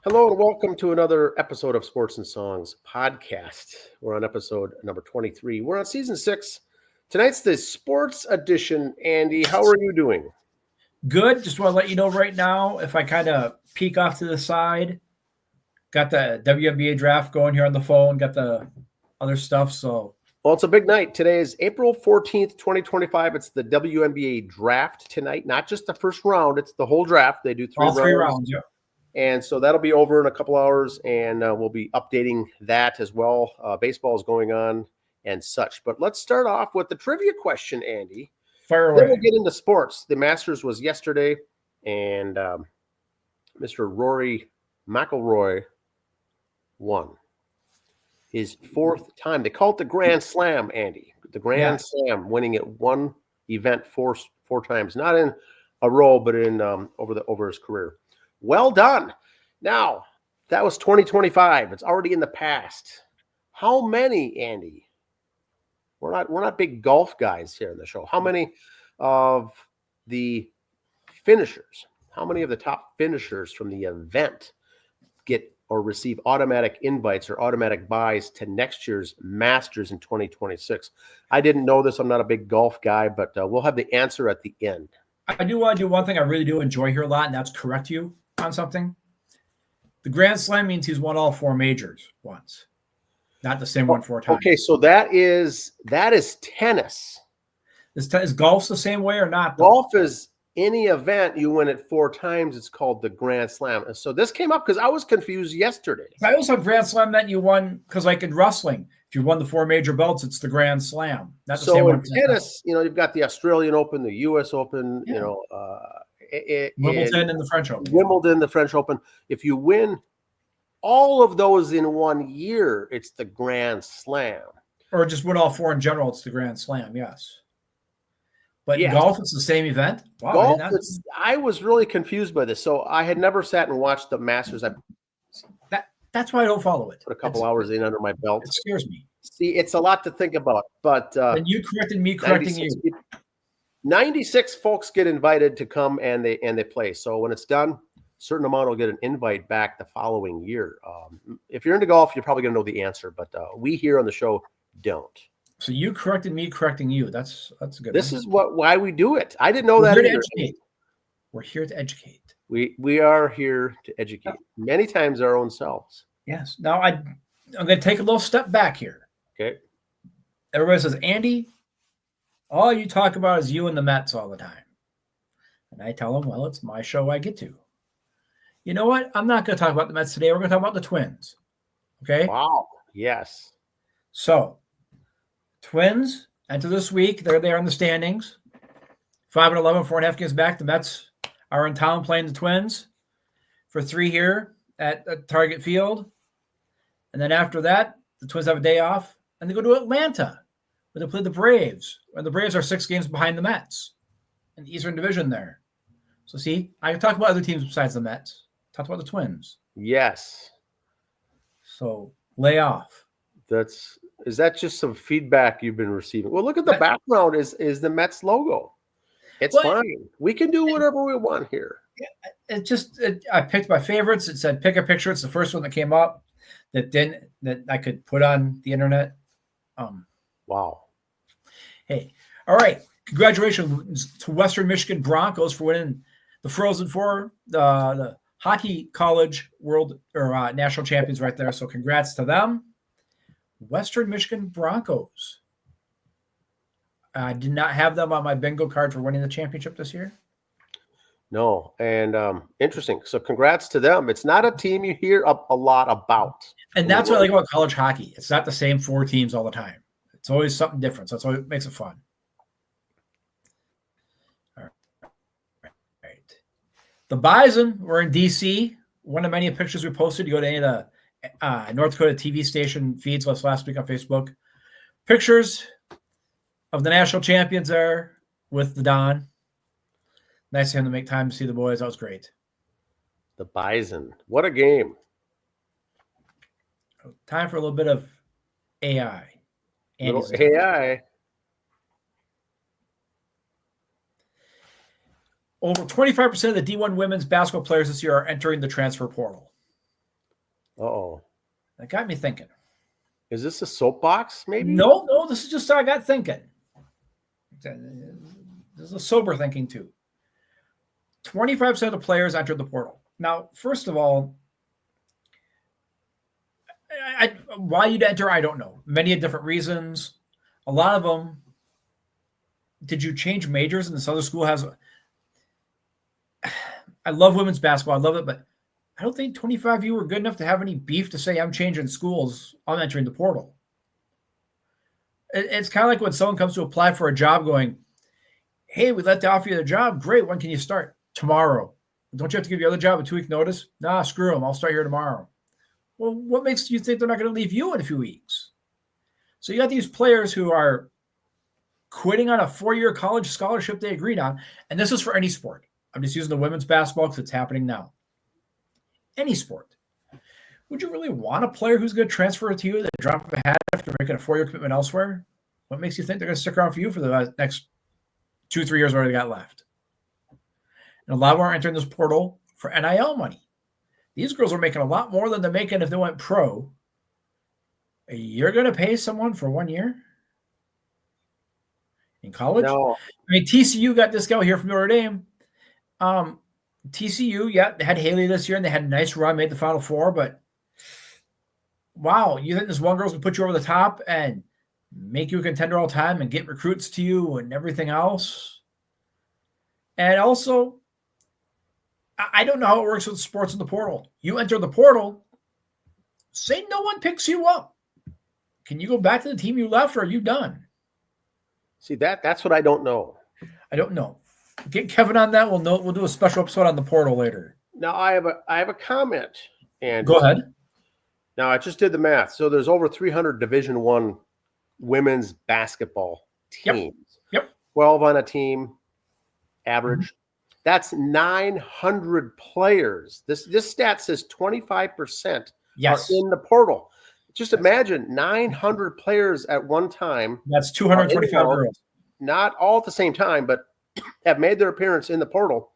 Hello and welcome to another episode of Sports and Songs podcast. We're on episode number 23. We're on season 6. Tonight's the sports edition. Andy, how are you doing? Good. Just want to let you know right now, if I kind of peek off to the side, got the WNBA draft going here on the phone, got the other stuff. So, well, it's a big night. Today is April 14th, 2025. It's the WNBA draft tonight. Not just the first round, it's the whole draft. They do all three rounds, yeah. And so that'll be over in a couple hours, and we'll be updating that as well. Baseball is going on and such. But let's start off with the trivia question, Andy. Fire away. Then we'll get into sports. The Masters was yesterday, and Mr. Rory McIlroy won his 4th time. They call it the Grand Slam, Andy. The Grand Slam, winning it one event four times, not in a row, but in over his career. Well done. Now, that was 2025. It's already in the past. How many, Andy? We're not big golf guys here in the show. How many of the finishers, how many of the top finishers from the event get or receive automatic invites or automatic buys to next year's Masters in 2026? I didn't know this. I'm not a big golf guy, but we'll have the answer at the end. I do want to do one thing I really do enjoy here a lot, and that's correct you on something. The Grand Slam means he's won all 4 majors once, not the same one 4 times. Okay, so that is tennis. Is golf the same way or not? Golf is any event you win it 4 times. It's called the Grand Slam. And so this came up because I was confused yesterday. I also Grand Slam meant you won because, like in wrestling, if you won the 4 major belts, it's the Grand Slam. Not the so same in one. Tennis, you've got the Australian Open, the U.S. Open, Wimbledon and the French Open. Wimbledon, the French Open. If you win all of those in 1 year, it's the Grand Slam. Or just win all 4 in general, it's the Grand Slam, yes. But in golf, it's the same event? Wow, golf, I was really confused by this. So I had never sat and watched the Masters. That's why I don't follow it. Put a couple hours in under my belt. It scares me. See, it's a lot to think about. But and you corrected me correcting you. 96 folks get invited to come and they play. So when it's done, a certain amount will get an invite back the following year. If you're into golf, you're probably going to know the answer, but we here on the show don't. So you corrected me correcting you. That's good. This is why we do it. I didn't know that either. We're here to educate. We are here to educate. Many times our own selves. Yes. Now I'm going to take a little step back here. Okay. Everybody says, Andy, all you talk about is you and the Mets all the time. And I tell them, well, it's my show I get to. You know what? I'm not going to talk about the Mets today. We're going to talk about the Twins. Okay? Wow. Yes. So, Twins enter this week. They're there in the standings. 5-11, 4.5 games back. The Mets are in town playing the Twins for 3 here at Target Field. And then after that, the Twins have a day off, and they go to Atlanta, where they play the Braves. And the Braves are 6 games behind the Mets in the Eastern Division there. So, see, I can talk about other teams besides the Mets. Talk about the Twins. Yes. So, lay off. Is that just some feedback you've been receiving? Well, look at the background is the Mets logo. It's fine. We can do whatever we want here. I picked my favorites. It said pick a picture. It's the first one that came up that I could put on the internet. Wow. Hey, all right. Congratulations to Western Michigan Broncos for winning the Frozen Four, the hockey college world or national champions right there. So congrats to them. Western Michigan Broncos. I did not have them on my bingo card for winning the championship this year. No, and interesting. So congrats to them. It's not a team you hear a lot about. And that's what I like about college hockey. It's not the same 4 teams all the time. It's always something different. So that's what makes it fun. All right. The Bison were in D.C. One of many pictures we posted. You go to any of the North Dakota TV station feeds last week on Facebook. Pictures of the national champions there with the Don. Nice of him to make time to see the boys. That was great. The Bison. What a game. Time for a little bit of AI. AI. Over 25% of the D1 women's basketball players this year are entering the transfer portal. Uh-oh. That got me thinking. Is this a soapbox, maybe? No, this is just how I got thinking. This is a sober thinking, too. 25% of the players entered the portal. Now, first of all, why you'd enter, I don't know. Many different reasons. A lot of them, did you change majors? And this other school has... I love women's basketball. I love it, but I don't think 25 of you were good enough to have any beef to say, I'm changing schools. I'm entering the portal. It's kind of like when someone comes to apply for a job going, hey, we'd like to offer you the job. Great. When can you start? Tomorrow. Don't you have to give your other job a 2-week notice? Nah, screw them. I'll start here tomorrow. Well, what makes you think they're not going to leave you in a few weeks? So you got these players who are quitting on a 4-year college scholarship they agreed on. And this is for any sport. I'm just using the women's basketball because it's happening now. Any sport. Would you really want a player who's going to transfer to you at the drop of a hat after making a 4-year commitment elsewhere? What makes you think they're going to stick around for you for the next 2-3 years where they got left? And a lot of them are entering this portal for NIL money. These girls are making a lot more than they're making if they went pro. You're going to pay someone for 1 year in college? No. I mean, TCU got this guy here from Notre Dame. TCU, yeah, they had Haley this year, and they had a nice run, made the Final Four, but wow, you think this one girl's going to put you over the top and make you a contender all the time and get recruits to you and everything else? And also, I don't know how it works with sports in the portal. You enter the portal, say no one picks you up. Can you go back to the team you left, or are you done? See, that's what I don't know. I don't know. Get Kevin on that. We'll do a special episode on the portal later. Now I have a comment. And go ahead. Now I just did the math. So there's over 300 Division I women's basketball teams. Yep. 12 on a team, average. That's 900 players. This stat says 25% are in the portal. Just imagine 900 players at one time. That's 225 girls. Not all at the same time, but have made their appearance in the portal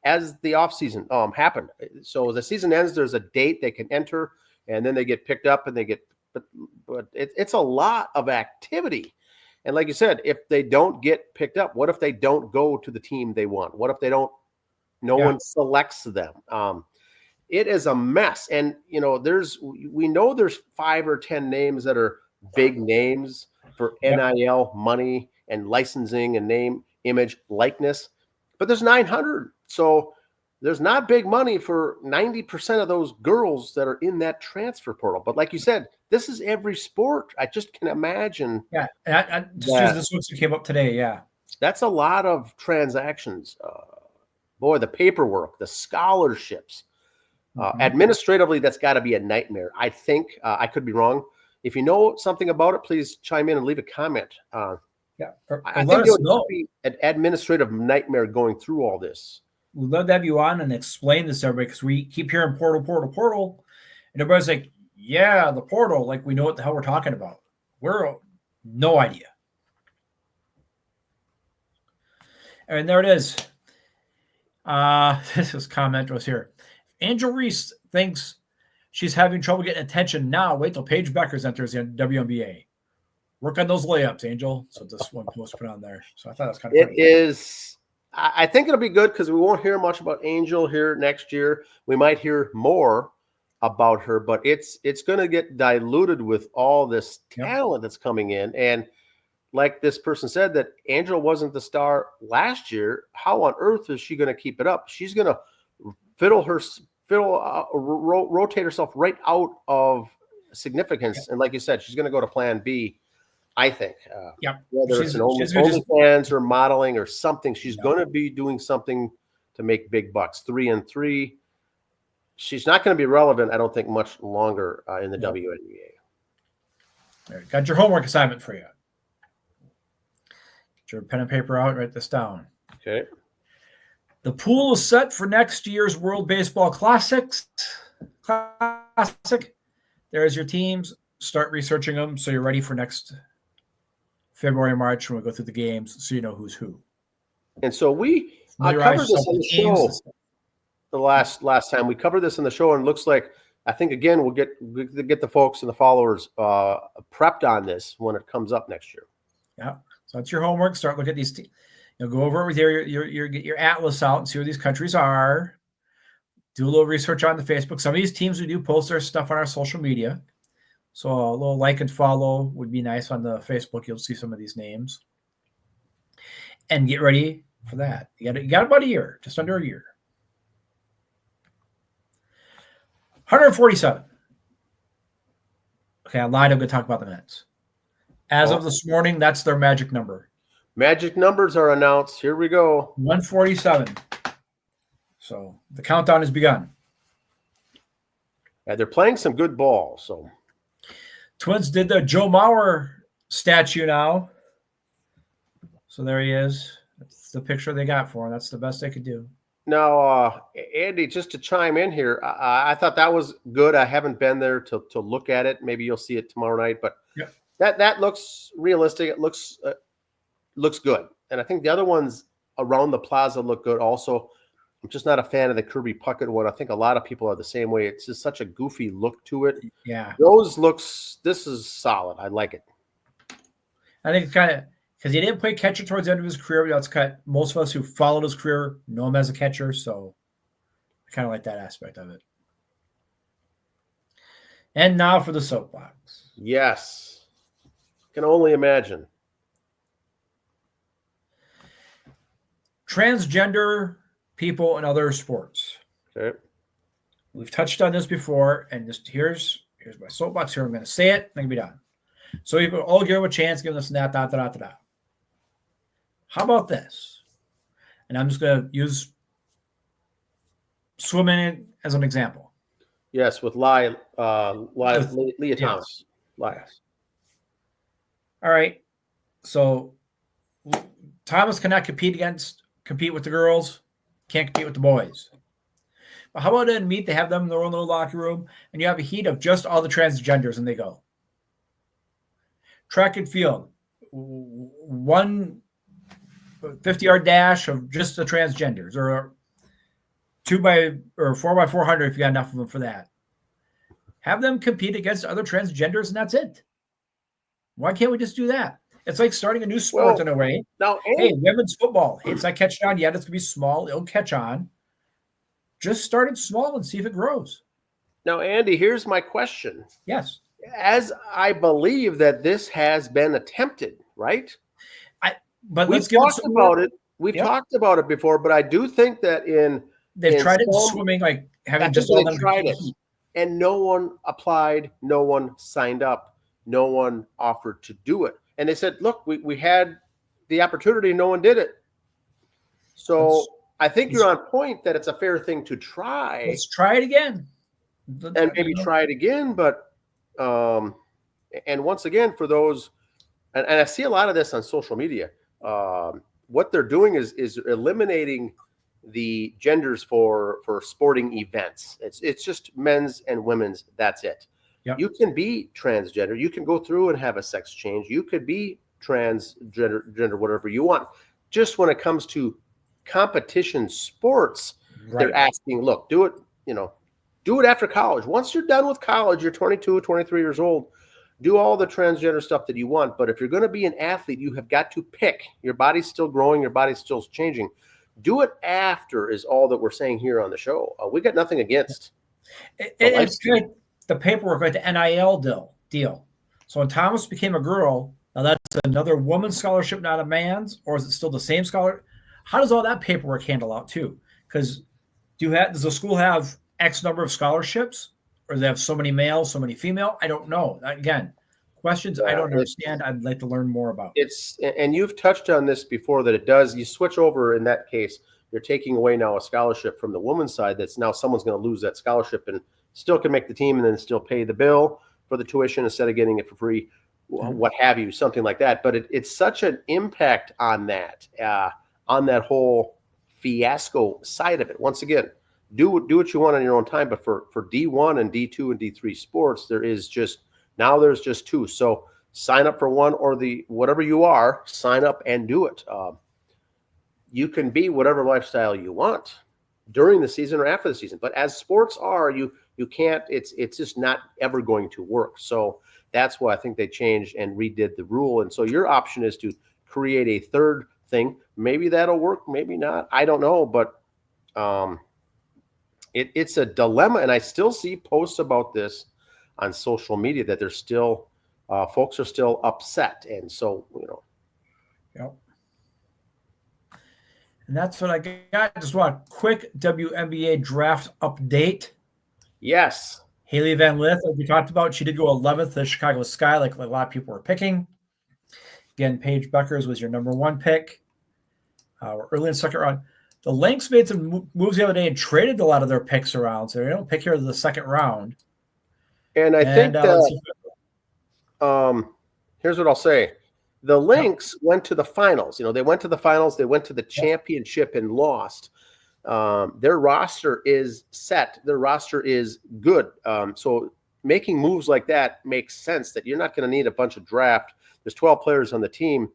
as the offseason happened. So the season ends, there's a date they can enter, and then they get picked up, and they get but it's a lot of activity. And like you said, if they don't get picked up, what if they don't go to the team they want? What if they don't, no one selects them? It is a mess. And, you know, we know there's 5 or 10 names that are big names for NIL money and licensing and name, image, likeness, but there's 900. So there's not big money for 90% of those girls that are in that transfer portal. But like you said, this is every sport. I just can imagine. Yeah. I just use this one that came up today. Yeah. That's a lot of transactions. Boy, the paperwork, the scholarships, administratively, that's got to be a nightmare. I think I could be wrong. If you know something about it, please chime in and leave a comment. I think it would be an administrative nightmare going through all this. We'd love to have you on and explain this to everybody, because we keep hearing portal. And everybody's like, yeah, the portal, like we know what the hell we're talking about. We're no idea. And there it is. This comment was here. Angel Reese thinks she's having trouble getting attention now. Wait till Paige Beckers enters the WNBA. Work on those layups, Angel. So this one was put on there. So I thought it was kind of funny. It is. I think it'll be good because we won't hear much about Angel here next year. We might hear more about her, but it's going to get diluted with all this talent that's coming in. And like this person said, that Angel wasn't the star last year. How on earth is she going to keep it up? She's going to rotate herself right out of significance. And like you said, she's going to go to plan B. I think, whether it's an OnlyFans or modeling or something, she's going to be doing something to make big bucks. 3-3. She's not going to be relevant, I don't think, much longer in the WNBA. Right, got your homework assignment for you. Get your pen and paper out. Write this down. Okay. The pool is set for next year's World Baseball Classic. There's your teams. Start researching them so you're ready for next February, March, when we go through the games, so you know who's who. And so we covered this on the show the last time. We covered this on the show, and it looks like I think again we'll get the folks and the followers prepped on this when it comes up next year. Yeah, so that's your homework. Start looking at these. Go over it with your atlas out and see where these countries are. Do a little research on the Facebook. Some of these teams, we do post their stuff on our social media. So a little like and follow would be nice on the Facebook. You'll see some of these names. And get ready for that. You got about a year, just under a year. 147. Okay, I lied. I'm going to talk about the Mets. As of this morning, that's their magic number. Magic numbers are announced. Here we go. 147. So the countdown has begun. Yeah, they're playing some good ball. So Twins did the Joe Mauer statue now. So there he is. That's the picture they got for him. That's the best they could do. Now, Andy, just to chime in here, I thought that was good. I haven't been there to look at it. Maybe you'll see it tomorrow night, but yep. that looks realistic. It looks good. And I think the other ones around the plaza look good also. I'm just not a fan of the Kirby Puckett one. I think a lot of people are the same way. It's just such a goofy look to it. Yeah. This is solid. I like it. I think it's kind of, because he didn't play catcher towards the end of his career, but that's kind of, most of us who followed his career know him as a catcher, so I kind of like that aspect of it. And now for the soapbox. Yes. Can only imagine. Transgender people in other sports. Okay. We've touched on this before, and just here's my soapbox here. I'm going to say it, and I'm going to be done. So you can all give them a chance, give them this and that, How about this? And I'm just going to use swimming as an example. Yes, with Leah Thomas. Yes. All right. So Thomas cannot compete with the girls, can't compete with the boys. But how about in meet? They have them in their own little locker room, and you have a heat of just all the transgenders, and they go. Track and field, 1 50-yard dash of just the transgenders, or 4x400 if you got enough of them for that. Have them compete against other transgenders, and that's it. Why can't we just do that? It's like starting a new sport in a way. Now, hey, women's football. It's not catching on yet. It's going to be small. It'll catch on. Just start it small and see if it grows. Now, Andy, here's my question. Yes. As I believe that this has been attempted, right? But we've talked about it. We've talked about it before, but I do think that they've tried it in swimming, like having just all them tried it, and no one applied, no one signed up, no one offered to do it, and they said, "Look, we had the opportunity, no one did it." So I think you're on point that it's a fair thing to try. Let's try it again, and maybe try it again, but. And once again, for those, and I see a lot of this on social media, what they're doing is eliminating the genders for sporting events. It's just men's and women's. That's it. Yep. You can be transgender. You can go through and have a sex change. You could be transgender, whatever you want. Just when it comes to competition sports, they're asking, look, do it, do it after college. Once you're done with college, you're 22, 23 years old, do all the transgender stuff that you want. But if you're going to be an athlete, you have got to pick. Your body's still growing. Your body's still changing. Do it after is all that we're saying here on the show. We got nothing against. It's good. The paperwork, like the NIL deal. So when Thomas became a girl, now that's another woman's scholarship, not a man's, or is it still the same scholar? How does all that paperwork handle out too? Because does the school have X number of scholarships, or do they have so many male, so many female? I don't know. Again, questions I don't understand. I'd like to learn more about. And you've touched on this before, that it does. You switch over in that case, you're taking away now a scholarship from the woman's side. That's now someone's going to lose that scholarship and still can make the team and then still pay the bill for the tuition instead of getting it for free, what have you, something like that. But it's such an impact on that whole fiasco side of it. Once again, do what you want on your own time, but for D1 and D2 and D3 sports, there's just two. So sign up for one or whatever you are, sign up and do it. You can be whatever lifestyle you want during the season or after the season, but as sports are, you You can't. It's just not ever going to work. So that's why I think they changed and redid the rule. And so your option is to create a third thing. Maybe that'll work. Maybe not. I don't know. But it's a dilemma. And I still see posts about this on social media that there's still folks are still upset. And so, Yep. And that's what I got. Just want a quick WNBA draft update. Yes. Haley Van Lith, as we talked about, she did go 11th to Chicago Sky, like a lot of people were picking. Again, Paige Bueckers was your number 1 pick. Early in the second round. The Lynx made some moves the other day and traded a lot of their picks around. So they don't pick here in the second round. And I think that here's what I'll say. The Lynx went to the finals. They went to the finals. They went to the championship and lost. Their roster is set. Their roster is good. So making moves like that makes sense that you're not going to need a bunch of draft. There's 12 players on the team.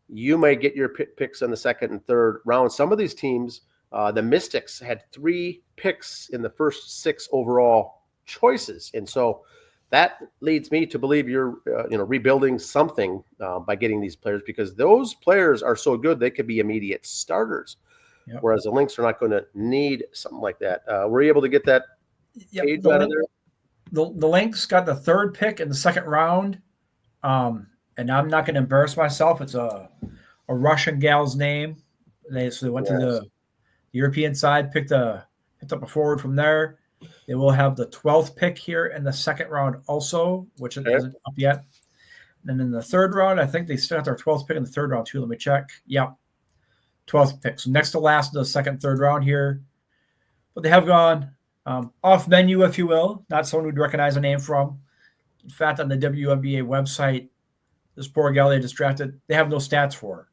You may get your picks in the second and third round. Some of these teams, the Mystics had 3 picks in the first 6 overall choices. And so that leads me to believe you're rebuilding something by getting these players, because those players are so good they could be immediate starters. Yep. Whereas the Lynx are not going to need something like that. Were you able to get that page out of there? The Lynx got the 3rd pick in the second round. And I'm not going to embarrass myself. It's a Russian gal's name. They went to the European side, picked up a forward from there. They will have the 12th pick here in the second round also, which isn't up yet. And in the third round, I think they still have their 12th pick in the third round too. Let me check. Yep. 12th pick. So next to last in the second, third round here. But they have gone off menu, if you will. Not someone who'd recognize a name from. In fact, on the WNBA website, this poor gal they just drafted, they have no stats for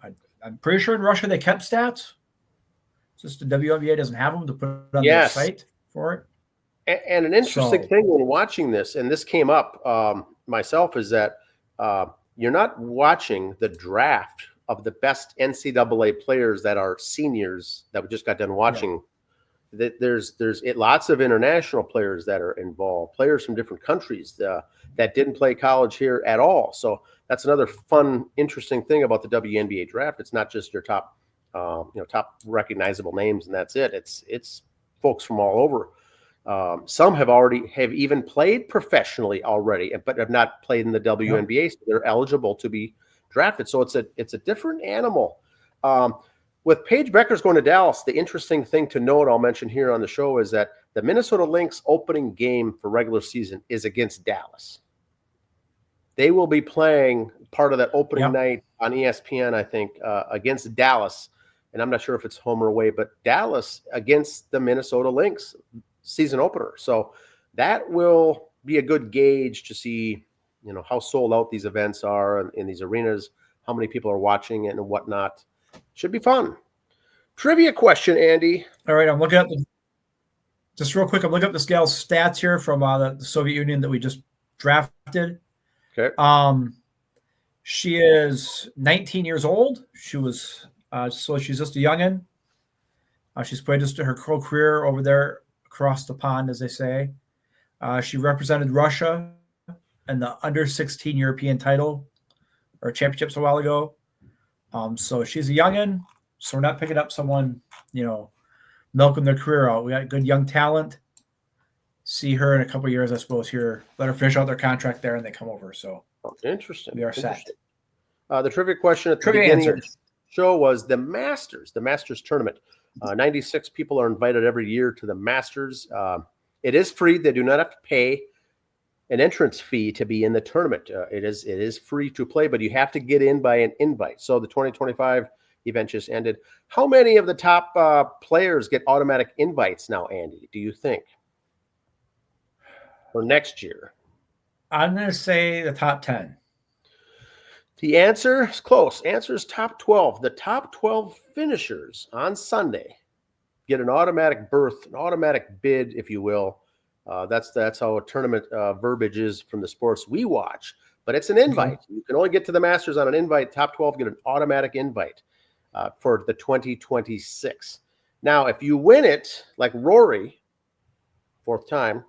her. I'm pretty sure in Russia they kept stats. It's just the WNBA doesn't have them to put on their site for it. And an interesting thing when watching this, and this came up myself, is that you're not watching the draft of the best NCAA players that are seniors that we just got done watching. Yeah. There's lots of international players that are involved, players from different countries that didn't play college here at all. So that's another fun, interesting thing about the WNBA draft. It's not just your top recognizable names and that's it. It's folks from all over. Some have even played professionally already, but have not played in the WNBA, so they're eligible to be drafted. So it's a different animal. With Paige Bueckers going to Dallas, the interesting thing to note, I'll mention here on the show, is that the Minnesota Lynx opening game for regular season is against Dallas. They will be playing part of that opening night on ESPN, I think, against Dallas. And I'm not sure if it's home or away, but Dallas against the Minnesota Lynx season opener. So that will be a good gauge to see, how sold out these events are in these arenas, how many people are watching it and whatnot. Should be fun. Trivia question, Andy. All right, I'm looking up just real quick. I'm looking up this gal's stats here from the Soviet Union that we just drafted. Okay. She is 19 years old. She was so she's just a youngin. She's played just her whole career over there across the pond, as they say. She represented Russia in the under 16 European title or championships a while ago. So she's a youngin. So we're not picking up someone, milking their career out. We got good young talent. See her in a couple of years, I suppose. Here, let her finish out their contract there, and they come over. So interesting. We are set. The trivia question at the beginning of the show was the Masters tournament. 96 people are invited every year to the Masters. It is free. They do not have to pay an entrance fee to be in the tournament. It is free to play, but you have to get in by an invite. So the 2025 event just ended. How many of the top players get automatic invites now, Andy, do you think, for next year? I'm going to say the top 10. The answer is close. Answer is top 12. The top 12 finishers on Sunday get an automatic berth, an automatic bid, if you will. That's how a tournament verbiage is from the sports we watch. But it's an invite. Okay. You can only get to the Masters on an invite. Top 12 get an automatic invite for the 2026. Now, if you win it, like Rory, fourth time.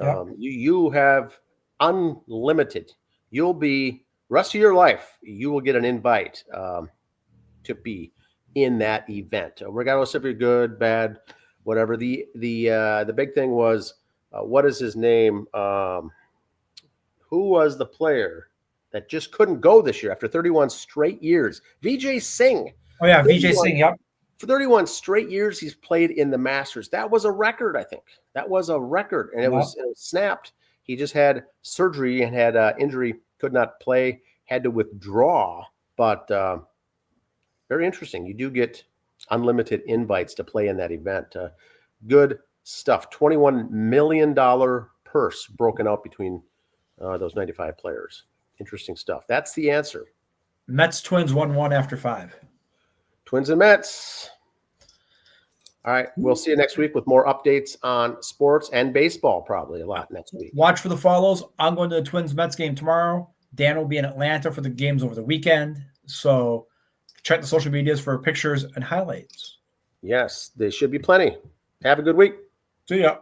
Yep. You have unlimited. You'll be rest of your life. You will get an invite to be in that event, regardless if you're good, bad, whatever. The big thing was what is his name? Who was the player that just couldn't go this year after 31 straight years? Vijay Singh. Oh yeah, Vijay Singh. Yep. For 31 straight years, he's played in the Masters. That was a record, I think. That was a record, and it was snapped. He just had surgery and had injury, could not play, had to withdraw. But very interesting. You do get unlimited invites to play in that event. Good stuff. $21 million purse broken out between those 95 players. Interesting stuff. That's the answer. Mets Twins 1-1 after 5. Twins and Mets. All right. We'll see you next week with more updates on sports and baseball, probably a lot next week. Watch for the follows. I'm going to the Twins Mets game tomorrow. Dan will be in Atlanta for the games over the weekend. So check the social medias for pictures and highlights. Yes, there should be plenty. Have a good week. See ya.